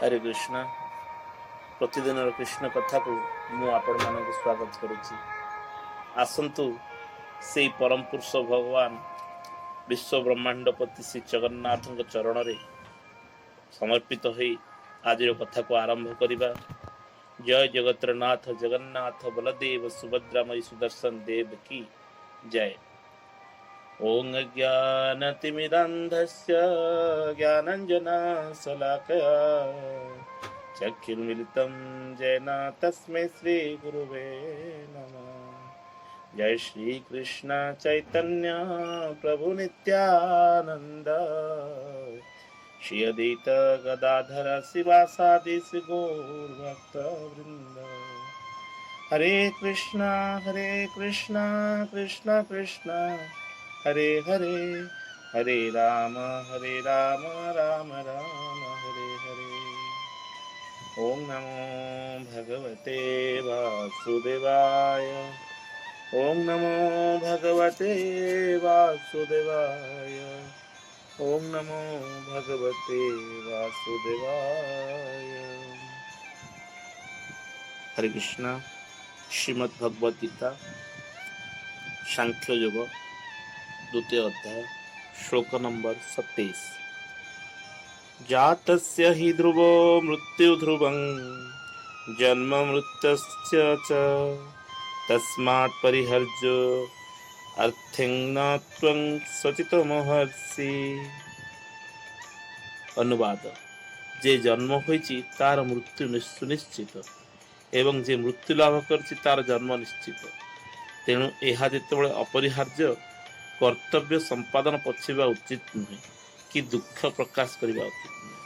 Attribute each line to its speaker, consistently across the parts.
Speaker 1: हरे कृष्ण। प्रतिदिन कृष्ण कथा को मु आपण मानक स्वागत करुच्ची। आसंतु से परम पुरुष भगवान विश्व ब्रह्मांडपति श्री जगन्नाथ चरण रे समर्पित हो आज कथा को आरंभ करिबा। जय जगत्र नाथ जगन्नाथ बलदेव सुभद्रा मई सुदर्शन देव की जय। ओं ज्ञानतिमिरान्धस्य ज्ञानाञ्जनशलाकया चक्षुर्मिलितं येन तस्मै श्रीगुरुवे नमः। जय श्री कृष्ण चैतन्य प्रभु नित्यानंद श्री अद्वैत गदाधर शिवासादि श्री गौर भक्त वृंद। हरे कृष्णा कृष्णा कृष्णा हरे हरे, हरे राम राम राम हरे हरे। ओम नमो भगवते वासुदेवाय। ओम नमो भगवते वासुदेवाय। ओम नमो भगवते वासुदेवाय। हरे कृष्णा। श्रीमद् भगवद गीता सांख्य योग द्वितीय अध्याय श्लोक नंबर 27। जातस्य हि ध्रुवो मृत्यु ध्रुवं जन्म मृत्यस्य च तस्मात् परिहर्य अर्थिं न त्वं सचितो महर्षि। अनुवाद। जे जन्म होइछि तार मृत्यु सुनिश्चित एवं जे मृत्यु लाभ करछि तार जन्म निश्चित। तेणु यह जेतेबेले अपरिहार्य कर्तव्य संपादन पछिबा उचित नुहे कि दुख प्रकाश करने उचित नुहे।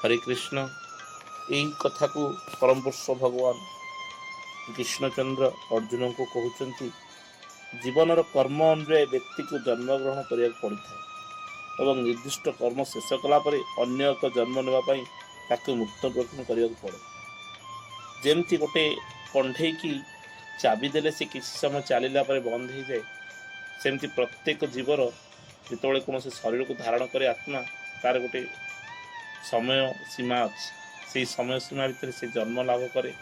Speaker 1: हरे कृष्ण। यही कथा को परम पुरुष भगवान कृष्णचंद्र अर्जुन को कहते जीवन कर्म अनुଯାୟୀ व्यक्ति को जन्म ग्रहण करने पड़ी था और निर्दिष्ट कर्म शेष कलापर अन्य एक जन्म नापी ताकू मृत्यु ग्रहण करने पड़े। जमती गोटे कंढे की चाबी देले से किसी समय चलला बंद हो जाए सेमती प्रत्येक जीवर जिते कौन शरीर को धारण करे आत्मा तार गोटे समय सीमा अच्छी से समय सीमा भितर से जन्म लाभ करे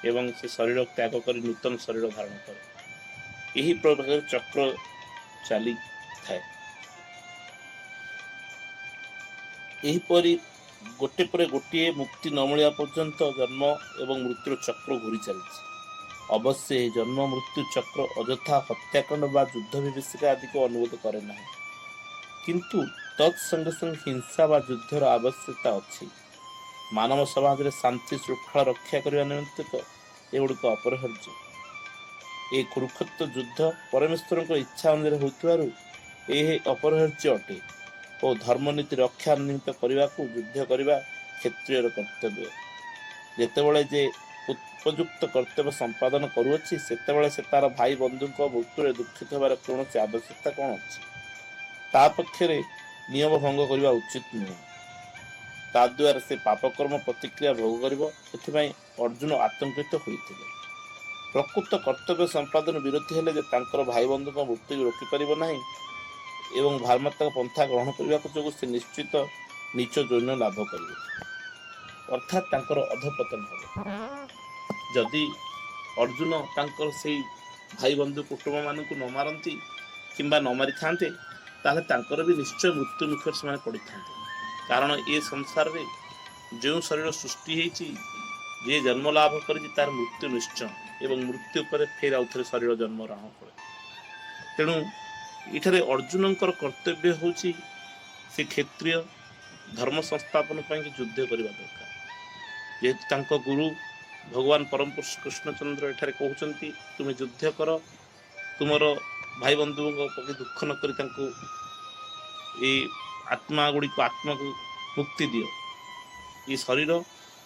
Speaker 1: एवं से शरीर त्याग कर नूतन शरीर धारण करे। यही प्रकार चक्र चली थाए। यहीपरि गोटे पर गोटे मुक्ति न मिलवा पर्यंत जन्म एवं मृत्यु चक्र घूरी चलती। अवश्य जन्म मृत्यु चक्र अଯଥା हत्याकांड व युद्ध विभीषिका आदि को अनुरोध करे ना, किंतु तत्संगे संग हिंसा व युद्धर आवश्यकता अच्छी। मानव समाज में शांति श्रृंखला रक्षा करने निमित्त एगुड़िक अपरिहार्य। ये कुरुक्षेत्र युद्ध परमेश्वर इच्छा अनुसार होतिबारु यह अपरिहार्य अटे और धर्मनीति रक्षा निमित्त करने को युद्ध करने क्षत्रियर कर्तव्य। जेतेबेले जे उपयुक्त कर्तव्य संपादन करुच्ची सेतेबेले से तार भाई बंधु मृत्यु दुखित होबार कौन आवश्यकता कौन अच्छी। ता पक्षरे नियम भंग करने उचित नुहे। ताद्वारा से पापकर्म प्रतिक्रिया भोग कर अर्जुन आतंकित होते। प्रकृत कर्तव्य संपादन विरोधी हेले तांकर भाई बंधु मृत्यु रोकिपर ना एवं भारमात्मक पंथा ग्रहण करने जो से निश्चित नीच जैन लाभ करेंगे अर्थात तांकर अधपतन हो। जदि अर्जुन तांकर से भाई बंधु कुटुंब मानक न मारती किंबा न मारी थांते ताहले तांकर भी निश्चय मृत्यु मुख से पड़ी था। कारण ये संसार रे जो शरीर सृष्टि होती जे जन्म लाभ कर तार मृत्यु निश्चय एवं मृत्यु पर फिर आउ थे शरीर जन्म ग्रहण करे। तेणु ये अर्जुन कर्तव्य हूँ से क्षेत्रीय धर्म संस्थापन पर युद्ध करने दरकार। जेहेतु गुरु भगवान परम पुरुष कृष्णचंद्र एठारे कहते तुम्हें युद्ध कर तुमर भाई बंधु प्रति दुख न करी आत्मा गुड़िक आत्मा को मुक्ति दियो। ये शरीर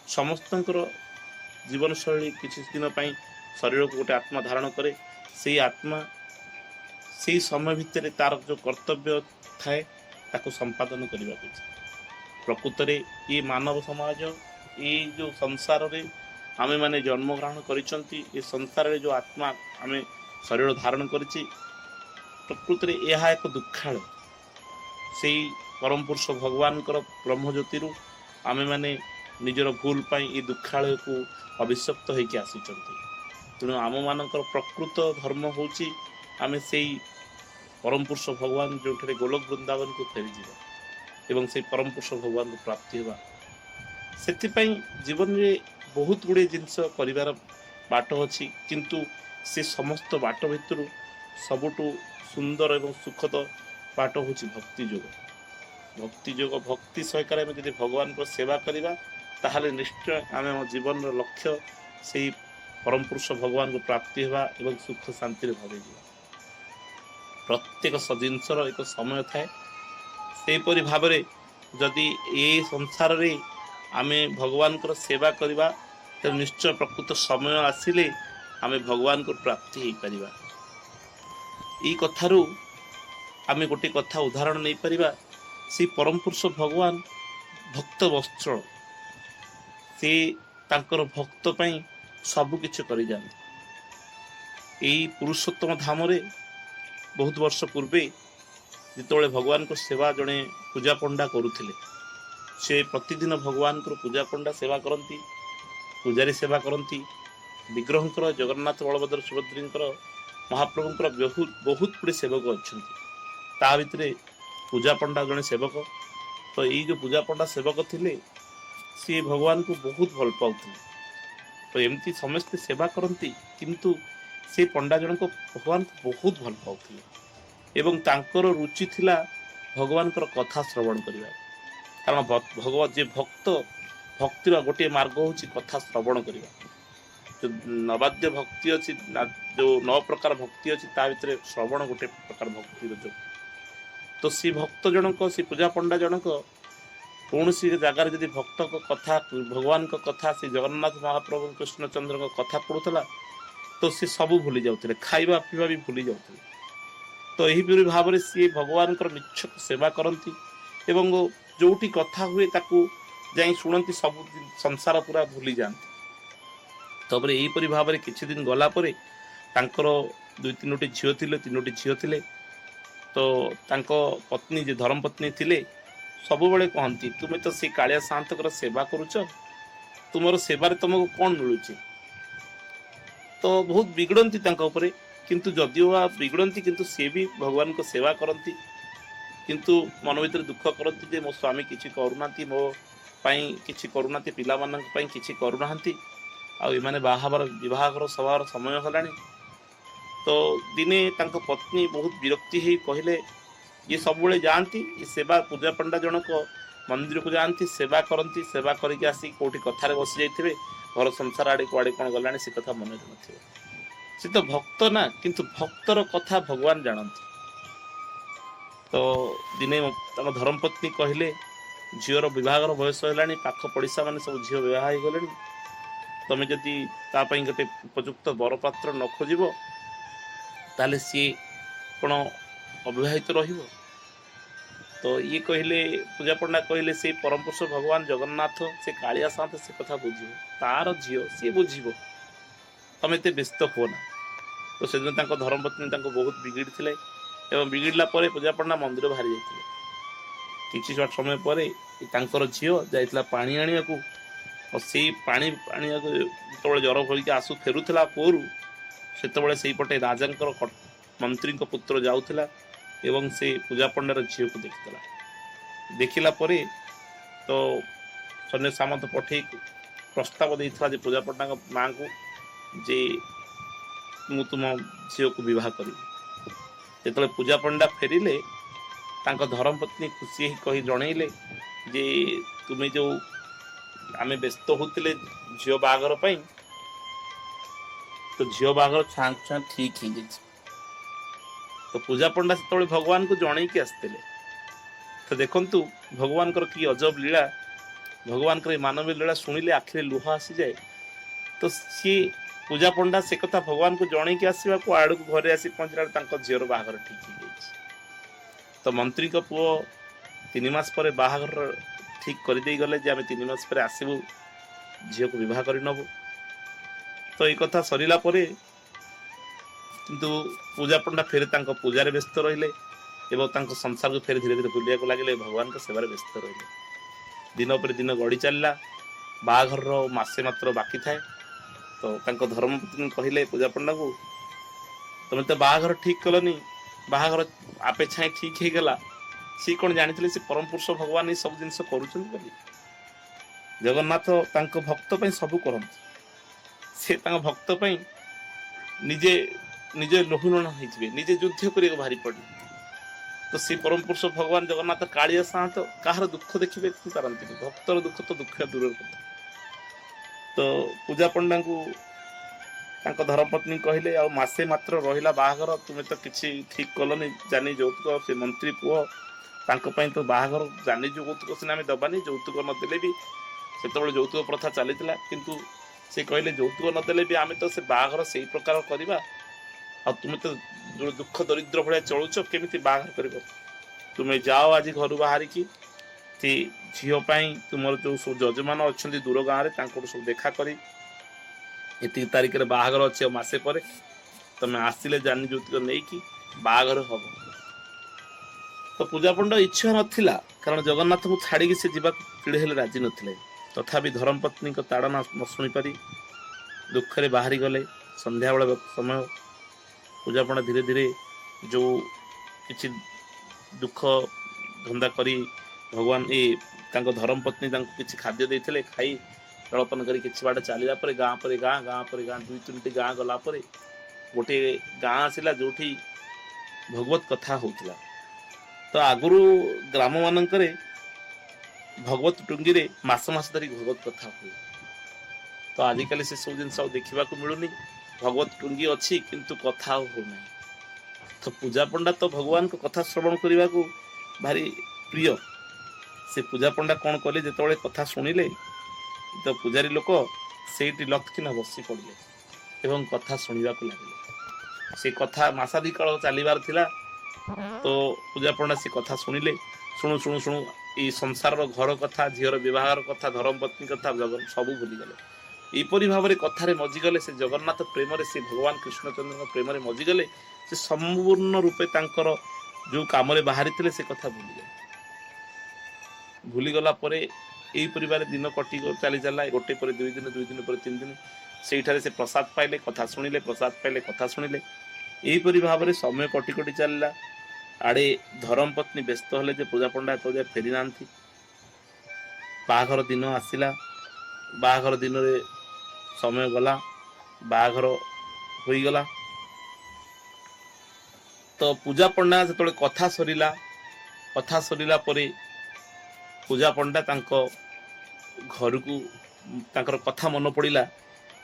Speaker 1: समस्त जीवन शैली किसी दिन शरीर को गोटे आत्मा धारण करे से आत्मा से समय भितर तार जो कर्तव्य थाए ताको संपादन करने को। प्रकृत में ये मानव समाज ये जो संसार रे आमे माने जन्म ग्रहण करिसंती ये संसार रे जो आत्मा आमे शरीर धारण करिछि प्रकृत में यह एक दुखालय। से परम पुरुष भगवान ब्रह्म ज्योति आमे माने ନିଜର ଭୁଲ ପାଇଁ ଏ ଦୁଃଖାଳୟକୁ ଅଭିଶପ୍ତ ହେଇକି ଆସିଛନ୍ତି। ତେଣୁ ଆମମାନଙ୍କର ପ୍ରକୃତ ଧର୍ମ ହେଉଛି ଆମେ ସେଇ ପରମ ପୁରୁଷ ଭଗବାନ ଯେଉଁଠାରେ ଗୋଲକ ବୃନ୍ଦାବନକୁ ଫେରିଯିବା ଏବଂ ସେଇ ପରମ ପୁରୁଷ ଭଗବାନଙ୍କୁ ପ୍ରାପ୍ତି ହେବା। ସେଥିପାଇଁ ଜୀବନରେ ବହୁତ ଗୁଡ଼ିଏ ଜିନିଷ କରିବାର ବାଟ ଅଛି, କିନ୍ତୁ ସେ ସମସ୍ତ ବାଟ ଭିତରୁ ସବୁଠୁ ସୁନ୍ଦର ଏବଂ ସୁଖଦ ବାଟ ହେଉଛି ଭକ୍ତି ଯୋଗ। ଭକ୍ତି ଯୋଗ, ଭକ୍ତି ସହକାରେ ଆମେ ଯଦି ଭଗବାନଙ୍କ ସେବା କରିବା ତାହେଲେ ନିଶ୍ଚୟ ଆମେ ଆମ ଜୀବନର ଲକ୍ଷ୍ୟ ସେଇ ପରମ ପୁରୁଷ ଭଗବାନଙ୍କୁ ପ୍ରାପ୍ତି ହେବା ଏବଂ ସୁଖ ଶାନ୍ତିରେ ଭରିଯିବା। ପ୍ରତ୍ୟେକ ଜିନିଷର ଏକ ସମୟ ଥାଏ। ସେହିପରି ଭାବରେ ଯଦି ଏ ସଂସାରରେ ଆମେ ଭଗବାନଙ୍କର ସେବା କରିବା ତେଣୁ ନିଶ୍ଚୟ ପ୍ରକୃତ ସମୟ ଆସିଲେ ଆମେ ଭଗବାନଙ୍କୁ ପ୍ରାପ୍ତି ହେଇପାରିବା। ଏଇ କଥାରୁ ଆମେ ଗୋଟେ କଥା ଉଦାହରଣ ନେଇପାରିବା, ସେଇ ପରମ ପୁରୁଷ ଭଗବାନ ଭକ୍ତ ବତ୍ସଳ, ସେ ତାଙ୍କର ଭକ୍ତ ପାଇଁ ସବୁ କିଛି କରିଯାଆନ୍ତି। ଏଇ ପୁରୁଷୋତ୍ତମ ଧାମରେ ବହୁତ ବର୍ଷ ପୂର୍ବେ ଯେତେବେଳେ ଭଗବାନଙ୍କ ସେବା ଜଣେ ପୂଜା ପଣ୍ଡା କରୁଥିଲେ, ସେ ପ୍ରତିଦିନ ଭଗବାନଙ୍କର ପୂଜା ପଣ୍ଡା ସେବା କରନ୍ତି, ପୂଜାରୀ ସେବା କରନ୍ତି। ବିଗ୍ରହଙ୍କର, ଜଗନ୍ନାଥ ବଳଭଦ୍ର ସୁଭଦ୍ରାଙ୍କର, ମହାପ୍ରଭୁଙ୍କର ବହୁତ ଗୁଡ଼ିଏ ସେବକ ଅଛନ୍ତି। ତା ଭିତରେ ପୂଜା ପଣ୍ଡା ଜଣେ ସେବକ। ତ ଏଇ ଯେଉଁ ପୂଜା ପଣ୍ଡା ସେବକ ଥିଲେ ସିଏ ଭଗବାନଙ୍କୁ ବହୁତ ଭଲ ପାଉଥିଲେ। ତ ଏମିତି ସମସ୍ତେ ସେବା କରନ୍ତି, କିନ୍ତୁ ସେ ପଣ୍ଡା ଜଣକ ଭଗବାନଙ୍କୁ ବହୁତ ଭଲ ପାଉଥିଲେ ଏବଂ ତାଙ୍କର ରୁଚି ଥିଲା ଭଗବାନଙ୍କର କଥା ଶ୍ରବଣ କରିବା। କାରଣ ଯେ ଭକ୍ତ, ଭକ୍ତିର ଗୋଟିଏ ମାର୍ଗ ହେଉଛି କଥା ଶ୍ରବଣ କରିବା। ଯେଉଁ ନବାଦ୍ୟ ଭକ୍ତି ଅଛି, ଯେଉଁ 9 ପ୍ରକାର ଭକ୍ତି ଅଛି, ତା ଭିତରେ ଶ୍ରବଣ ଗୋଟେ ପ୍ରକାର ଭକ୍ତିର ଯୋଗ। ତ ସେ ଭକ୍ତ ଜଣକ, ସେ ପୂଜା ପଣ୍ଡା ଜଣକ କୌଣସି ଜାଗାରେ ଯଦି ଭକ୍ତଙ୍କ କଥା, ଭଗବାନଙ୍କ କଥା, ସେ ଜଗନ୍ନାଥ ମହାପ୍ରଭୁ କୃଷ୍ଣଚନ୍ଦ୍ରଙ୍କ କଥା ପଡ଼ୁଥିଲା ତ ସେ ସବୁ ଭୁଲି ଯାଉଥିଲେ, ଖାଇବା ପିଇବା ବି ଭୁଲି ଯାଉଥିଲେ। ତ ଏହିପରି ଭାବରେ ସିଏ ଭଗବାନଙ୍କର ନିଚ୍ଛକ ସେବା କରନ୍ତି ଏବଂ ଯେଉଁଠି କଥା ହୁଏ ତାକୁ ଯାଇ ଶୁଣନ୍ତି, ସବୁ ସଂସାର ପୁରା ଭୁଲି ଯାଆନ୍ତି। ତାପରେ ଏହିପରି ଭାବରେ କିଛି ଦିନ ଗଲା ପରେ ତାଙ୍କର 2-3ଟି ଝିଅ ଥିଲେ, 3ଟି ଝିଅ ଥିଲେ। ତ ତାଙ୍କ ପତ୍ନୀ, ଯେ ଧର୍ମପତ୍ନୀ ଥିଲେ, ସବୁବେଳେ କହନ୍ତି, ତୁମେ ତ ସେଇ କାଳିଆ ସାଆନ୍ତଙ୍କର ସେବା କରୁଛ, ତୁମର ସେବାରେ ତୁମକୁ କ'ଣ ମିଳୁଛି? ତ ବହୁତ ବିଗଡ଼ନ୍ତି ତାଙ୍କ ଉପରେ। କିନ୍ତୁ ଯଦିଓ ବିଗଡ଼ନ୍ତି, କିନ୍ତୁ ସେ ବି ଭଗବାନଙ୍କ ସେବା କରନ୍ତି। କିନ୍ତୁ ମନ ଭିତରେ ଦୁଃଖ କରନ୍ତି ଯେ ମୋ ସ୍ୱାମୀ କିଛି କରୁନାହାନ୍ତି, ମୋ ପାଇଁ କିଛି କରୁନାହାନ୍ତି, ପିଲାମାନଙ୍କ ପାଇଁ କିଛି କରୁନାହାନ୍ତି, ଆଉ ଏମାନେ ବିବାହର ସଭାର ସମୟ ହେଲାଣି। ତ ଦିନେ ତାଙ୍କ ପତ୍ନୀ ବହୁତ ବିରକ୍ତି ହେଇ କହିଲେ, ଇଏ ସବୁବେଳେ ଯାଆନ୍ତି, ଏ ସେବା ପୂଜା ପଣ୍ଡା ଜଣକ ମନ୍ଦିରକୁ ଯାଆନ୍ତି, ସେବା କରନ୍ତି, ସେବା କରିକି ଆସିକି କେଉଁଠି କଥାରେ ବସି ଯାଇଥିବେ, ଘର ସଂସାର ଆଡ଼େ କୁଆଡ଼େ କ'ଣ ଗଲାଣି ସେ କଥା ମନେ ନଥିବ। ସେ ତ ଭକ୍ତ ନା, କିନ୍ତୁ ଭକ୍ତର କଥା ଭଗବାନ ଜାଣନ୍ତି। ତ ଦିନେ ତାଙ୍କ ଧର୍ମପତ୍ନୀ କହିଲେ, ଝିଅର ବିବାହର ବୟସ ହେଲାଣି, ପାଖ ପଡ଼ିଶା ମାନେ ସବୁ ଝିଅ ବିବାହ ହେଇଗଲେଣି, ତମେ ଯଦି ତା ପାଇଁ ଗୋଟେ ଉପଯୁକ୍ତ ବରପାତ୍ର ନ ଖୋଜିବ ତାହେଲେ ସିଏ କ'ଣ ଅବିବାହିତ ରହିବ? ତ ଇଏ କହିଲେ, ପୂଜା ପଣ୍ଡା କହିଲେ, ସେଇ ପରମ ପୁରୁଷ ଭଗବାନ ଜଗନ୍ନାଥ, ସେ କାଳିଆ ସାଆନ୍ତ ସେ କଥା ବୁଝିବ, ତାର ଝିଅ ସିଏ ବୁଝିବ, ତମେ ଏତେ ବ୍ୟସ୍ତ ହୁଅ ନା। ତ ସେଦିନ ତାଙ୍କ ଧର୍ମପତ୍ନୀ ତାଙ୍କୁ ବହୁତ ବିଗିଡ଼ିଥିଲେ ଏବଂ ବିଗିଡ଼ିଲା ପରେ ପୂଜା ପଣ୍ଡା ମନ୍ଦିର ବାହାରି ଯାଇଥିଲେ। କିଛି ସମୟ ପରେ ତାଙ୍କର ଝିଅ ଯାଇଥିଲା ପାଣି ଆଣିବାକୁ। ଆଉ ସେଇ ପାଣି ଆଣିବାକୁ ଯେତେବେଳେ ଜ୍ୱର ଭଳିକି ଫେରୁଥିଲା କୂଅରୁ, ସେତେବେଳେ ସେଇପଟେ ରାଜାଙ୍କର ମନ୍ତ୍ରୀଙ୍କ ପୁତ୍ର ଯାଉଥିଲା ଏବଂ ସେ ପୂଜା ପଣ୍ଡାର ଝିଅକୁ ଦେଖିଥିଲା। ଦେଖିଲା ପରେ ତ ସୈନ୍ୟ ସାମନ୍ତ ପଠେଇ ପ୍ରସ୍ତାବ ଦେଇଥିଲା ଯେ ପୂଜା ପଣ୍ଡାଙ୍କ ମାଆଙ୍କୁ ଯେ ମୁଁ ତୁମ ଝିଅକୁ ବିବାହ କରିବି। ଯେତେବେଳେ ପୂଜା ପଣ୍ଡା ଫେରିଲେ, ତାଙ୍କ ଧର୍ମପତ୍ନୀ ଖୁସି ହେଇ କହି ଜଣେଇଲେ ଯେ ତୁମେ ଯେଉଁ ଆମେ ବ୍ୟସ୍ତ ହେଉଥିଲେ ଝିଅ ବାହାଘର ପାଇଁ, ତ ଝିଅ ବାହାଘର ଛାଁ ଠିକ୍ ହେଇଯାଇଛି। ତ ପୂଜା ପଣ୍ଡା ସେତେବେଳେ ଭଗବାନଙ୍କୁ ଜଣେଇକି ଆସିଥିଲେ। ତ ଦେଖନ୍ତୁ ଭଗବାନଙ୍କର କି ଅଜବ ଲୀଳା, ଭଗବାନଙ୍କର ଏ ମାନବୀ ଲୀଳା ଶୁଣିଲେ ଆଖିରେ ଲୁହ ଆସିଯାଏ। ତ ସିଏ ପୂଜା ପଣ୍ଡା ସେ କଥା ଭଗବାନଙ୍କୁ ଜଣେଇକି ଆସିବାକୁ ଆଡ଼କୁ ଘରେ ଆସି ପହଞ୍ଚିଲା ବେଳେ ତାଙ୍କ ଝିଅର ବାହାଘର ଠିକ୍ ହେଇଯାଇଛି। ତ ମନ୍ତ୍ରୀଙ୍କ ପୁଅ 3 ମାସ ପରେ ବାହାଘର ଠିକ୍ କରିଦେଇ ଗଲେ ଯେ ଆମେ 3 ମାସ ପରେ ଆସିବୁ, ଝିଅକୁ ବିବାହ କରି ନେବୁ। ତ ଏଇ କଥା ସରିଲା ପରେ କିନ୍ତୁ ପୂଜା ପଣ୍ଡା ଫେରେ ତାଙ୍କ ପୂଜାରେ ବ୍ୟସ୍ତ ରହିଲେ ଏବଂ ତାଙ୍କ ସଂସାରକୁ ଫେରେ ଧୀରେ ଧୀରେ ଭୁଲିବାକୁ ଲାଗିଲେ, ଭଗବାନଙ୍କ ସେବାରେ ବ୍ୟସ୍ତ ରହିଲେ। ଦିନ ପରେ ଦିନ ଗଡ଼ି ଚାଲିଲା। बाहाघर मासे मात्र बाकी थाए। तो तांको धर्मपत्नी कहले पूजा पंडा को तुम तो बाहाघर ठीक कलनी, बाहाघर आपे छाई ठीक हो गला। सी कौन जानी से परम पुरुष भगवान ये सब जिन कर जगन्नाथ तांको भक्त पे सबू करते से तांको भक्त पे निजे निजे लोहुलुण होइथिबे, निजे युद्ध करिक भारी पड़े। तो सी परम पुरुष भगवान जगन्नाथ कालिया साहत कहार दुख देखिबे पारंती, भक्तर दुख तो दुख दूर कथा। तो पूजा पंडा को तांको धर्मपत्नी कहले आ मासे मात्र रहिला बाहाघर, तुमे तो किछि ठीक कलनी, जानी जौतुक से मंत्री पुओ तांको पई तो बाहाघर जानी जौतुक सिना आमे दबानी, जौतुक नदेले भी सेतबेले जौतुक प्रथा चलीथिला, किंतु से कहले जौतुक नदेले भी आमे तो से बाहाघर सेही प्रकार करिबा। आ तुमे तो जो दुख दरिद्र भलिया चलुच केमिति बाहाघर करबो, तुमे जाओ आज घर बाहर की झील तुम जो सब जजमान अच्छा दूर गाँव में सब देखा करी एति तारीख में बाहागर अच्छे मसे पर तुम आसिले जानी ज्योतिक नहीं कि बाहागर हम। तो पूजा पंडा इच्छा नाला कारण जगन्नाथ को छाड़ी से जीवा पीढ़े हेले राजी नथिले, तथापि धर्मपत्नी ताड़ना न शुणी पारी दुखरे बाहरी गले। संध्या बेला समय पूजा पंडा धीरे धीरे जो किसी दुख धंदा करी भगवान ये धर्मपत्नी किसी खाद्य देते खाई जलपन कर कि बाट चलला गाँ पर गाँ गाँ पर गाँ दुई तीन गाँ गलापर गोटे गाँ आसला जो भगवत कथा होता। तो आगु ग्राम मानक भगवत टुंगी रे मास मास धरी भगवत कथा हुए। तो आजिकल से सब जिन देखा मिलूनी, भगवत टुंगी अच्छी किंतु कथा होना। तो पूजा पंडा तो भगवान को कथा श्रवण करने को भारी प्रिय। से पूजा पंडा कौन कले जो कथा शुणिले तो पूजारी लोक से लटकिना बसी पड़े एवं कथा शुणा लगे। से कथा मासादी काल चलबार थिला। तो पूजा पंडा से कथा शुणिले, शुणु शुणु शुणु ये संसार घर कथा, झीर विवाहर कथा, धर्मपत्नी कथा सबू भूलीगले। यहपरी भाव में कथार मजिगले से जगन्नाथ प्रेम से भगवान कृष्णचंद्र प्रेम मजिगले। से संपूर्ण रूपे तांकर जो काम बाहरी से कथा भूलीगले। भूलीगला यही परिवार दिन कटि चली चलला। गोटे पर दुई दिन, दुई दिन पर तीन दिन से से प्रसाद पाइले, कथा शुणिले, प्रसाद पाइले, कथा शुणिले। यहीपरी भाव में समय कटि कटि चलला। आड़े धर्मपत्नी व्यस्त हेले जे पूजा पंडा तो जाए फेरी ना। बाहाघर दिन आसला, बाहाघर दिन रे समय गला, बाहाघर हो गला। तो पूजा पंडा जो कथा सरीला, कथा सरीला परे पूजा पंडा घर को तांकर कथा मन पड़ा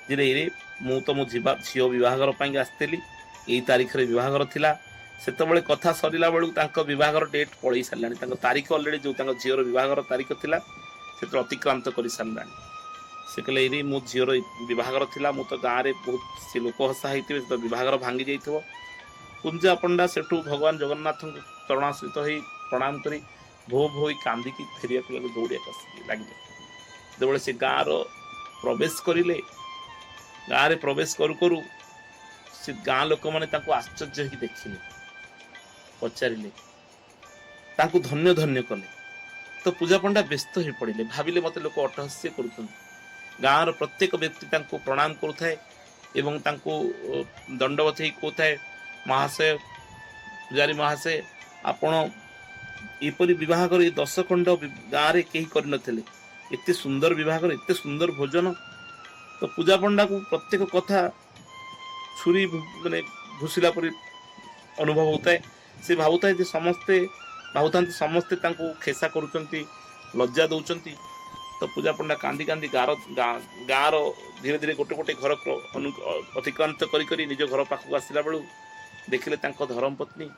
Speaker 1: जे रे मु तो मो झील बहागर आसती, यही तारीख रे बहागर थिला। सेतबेले कथा सरीला बेलू बहागर डेट पलि सारा, तारीख अलरेडी जो झीर बहागर तारीख थिला से अतिक्रांत कर सारा। से कहले रे मो झीर बहागर थिला, मु तो गाँव में बहुत से लोक हसा होते तो बहागर भांगी जाइथिबो। पूजा पंडा सेठू भगवान जगन्नाथ को चरणाश्रित हो प्रणाम करी भो भोई कांदिकी फेरिया दौड़िया लगे। जो से गाँव प्रवेश करें, गाँव में प्रवेश करू करू से गाँ लोक मैंने आश्चर्य ही देखिले, पचारे, धन्य धन्य कले। तो पूजा पंडा व्यस्त हो पड़े, भाविले मत लोक अटहास्य कर। गाँव प्रत्येक व्यक्ति प्रणाम करुए एवं दंडवत कहता महाशय, पुजारी महाशय, आपण एपरी विवाहर ये 10 खंड गाँव में कहीं कर एते सुंदर विवाहर, एते सुंदर भोजन। तो पूजा पंडा को प्रत्येक कथा छुरी माने घुषिला परि अनुभव होता है। से भावुता है समस्ते भावुता समस्ते खेसा करुँच, लज्जा दौरान। तो पूजा पंडा कांदी कांदी गाँव धीरे धीरे गोटे गोटे घर अतिक्रांत करी निज घर पाखक आसला बेलू देखिले धर्मपत्नी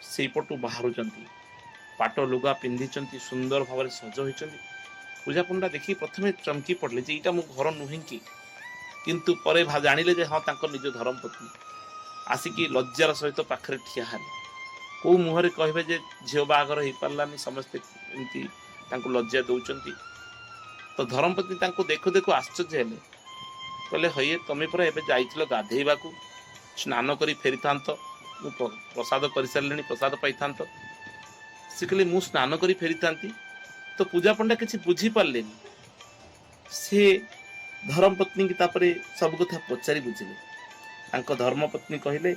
Speaker 1: से पटू बाहर पाट लुगा पिंधि सुंदर भाव सज होती। पूजा पंडा देखी प्रथम चमकी पड़े जे यहाँ मो घर नुहे किंतु परे जानिले जे हाँ निज धर्मपत्नी आसिकी लज्जार सहित पाखे ठिया कौ मुहर कहे जे झील बाहागर हो पारानी, समस्ते एमती लज्जा दौरान। तो धर्मपत्नी देखु देखु आश्चर्य हेले, कहले हये तमें पर एबे जाइथिलो गाधेइबा को, स्नान करी फेरी था प्रसाद कर सारे, प्रसाद पाई था। से कहले मु स्नान करी फेरी था। तो पूजा पंडा किसी बुझी पारे, से धर्मपत्नी की तापरे सब कथा पचारि बुझिले धर्मपत्नी कहले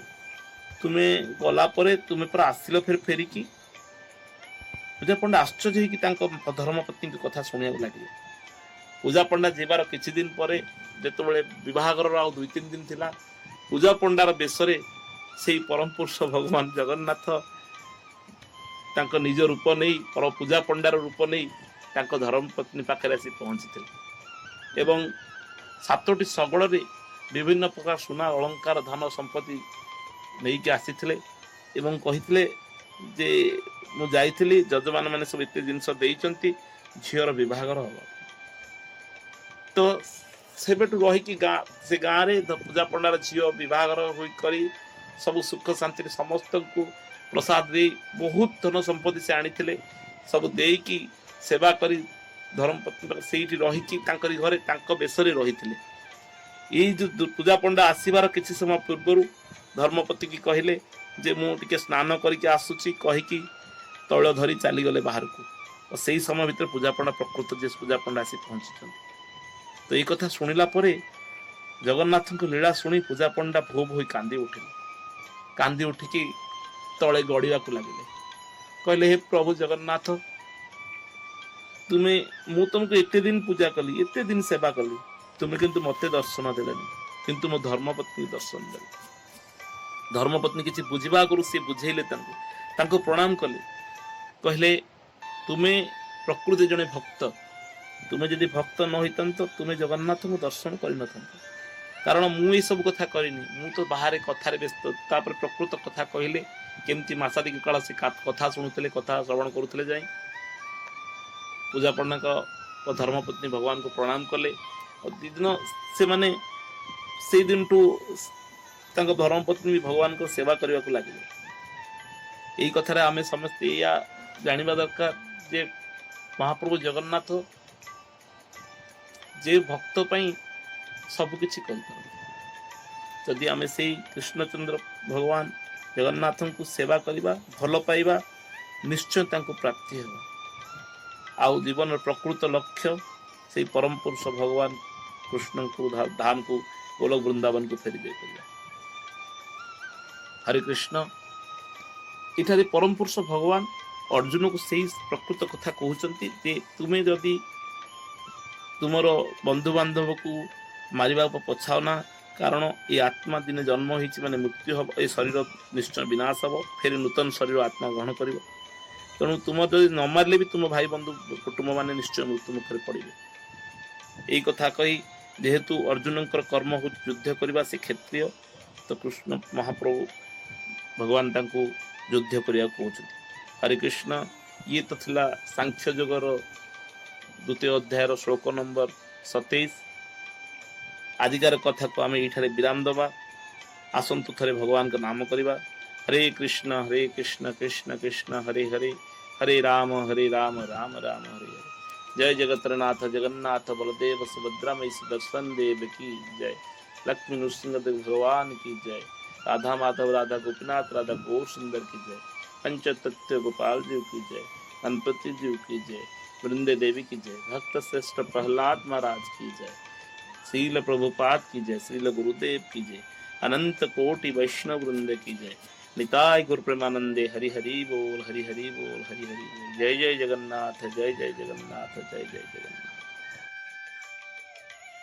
Speaker 1: तुम्हें गला परे तुम्हें पर आसिल फिर फेरिकी पूजा पंडा आश्चर्य होगी धर्मपत्नी की कथा शुणा लगे पूजा पंडा जीवार किछि दिन पर जिते बहागर आ 2-3 दिन थिला पूजा पंडार बेशरे से परम पुरुष भगवान जगन्नाथ निज रूप नहीं पर पूजा पंडार रूप नहीं धर्मपत्नी पाखे आसी पहुंची एवं 7टी शगड़ रे विभिन्न प्रकार सुना अलंकार धन संपत्ति नहीं कि आसी एवं कही जे मु जाइली जजमान मैंने सब एत जिनस देइचंती झीर विभागर हम तो सेबेटू रही से गाँव रे पूजा पंडार झील विभागर होई सब सुख शांति समस्त को प्रसाद दे बहुत धन संपत्ति से आनी सब देकी सेवा करी धर्मपत्नी से रही घरे बेसरे रही यही जो पूजा पंडा आसबार किसी समय पूर्व धर्मपति की कहले जे मुझे स्नान करके आसुची कहीकि तैल धरी चलीगले बाहर को और से समय भितर पूजा पंडा प्रकृत जे पूजा पंडा आसी पहुंची तो ये कथा शुणिला जगन्नाथ को लीला शुणी पूजा पंडा भो भो कांदी उठिकी तले गड़िया को लगे कहले हे प्रभु जगन्नाथ तुम्हें मु तुमको एते दिन पूजा कली एते दिन सेवा कली तुम्हें किंतु मते दर्शन देलानी किंतु मो धर्मपत्नी दर्शन देले धर्मपत्नी किसी बुझा आगु सी बुझेले प्रणाम कले कहले तुम्हें प्रकृति जड़े भक्त तुम्हें जदि भक्त न होता तो तुम्हें जगन्नाथ को दर्शन कर न कारण मुझे सब कथा करनी मु तो बाहर कथार व्यस्त तापर प्रकृत कथा कहले केमती मासादी काल से कथा शुणुले कथा श्रवण करुले जाए पूजा पंडा धर्मपत्नी भगवान को प्रणाम कले और दिन से माने से दिन टू धर्मपत्नी भी भगवान को सेवा करने को लगे यही कथार आम समस्ते या जाना दरकार जे महाप्रभु जगन्नाथ जे भक्त पाई सबकि जदि आम से कृष्णचंद्र भगवान जगन्नाथ को सेवा करवा भल पाइबा निश्चय प्राप्ति हो आउ जीवन प्रकृत लक्ष्य से परम पुरुष भगवान कृष्ण को धाम को गोलोक वृंदावन को फेरी दे हरे कृष्ण इठारे परम पुरुष भगवान अर्जुन को सही प्रकृत कथा कहते जे तुम्हें जदि तुमर बंधु बांधव को मारिबा पछाओ ना कारण ये आत्मा दिन जन्म होइछि माने मृत्यु हम ये शरीर निश्चय विनाश हम फिर नूतन शरीर आत्मा ग्रहण कर तेणु तुम जदि न मारे भी तुम भाई बंधु कुटुंब माने निश्चय मृत्यु मुखर पड़े यही कथा कही जेहेतु अर्जुन कर्म हो युद्ध करने से क्षत्रिय तो कृष्ण महाप्रभु भगवान तांको युद्ध करने कहते हरे कृष्ण ये तो थिला सांख्य जोगर द्वितीय अध्याय श्लोक नंबर 27 आजिकार कथा को आम ये विराम दबा आसतु थे भगवान का नाम करवा हरे कृष्ण कृष्ण कृष्ण हरे हरे हरे राम राम राम हरे हरे जय जगतनाथ जगन्नाथ बलदेव सुभद्रा में सुदर्शन देव की जय लक्ष्मी नृसिंहदेव भगवान की जय राधा माधव राधा गोपीनाथ राधा गौर सुंदर की जय पंचतत्व गोपाल जी की जय गणपति जी की जय वृंदे देवी की जय भक्त श्रेष्ठ प्रहलाद महाराज की जय श्रील प्रभुपाद की जय श्रील गुरुदेव की जय अनंत कोटि वैष्णव वृंद की जय निताय गुरु प्रेमानंदे हरि हरि बोल हरि हरि बोल हरि हरि बोल जय जय जगन्नाथ जय जय जगन्नाथ जय जय जगन्नाथ।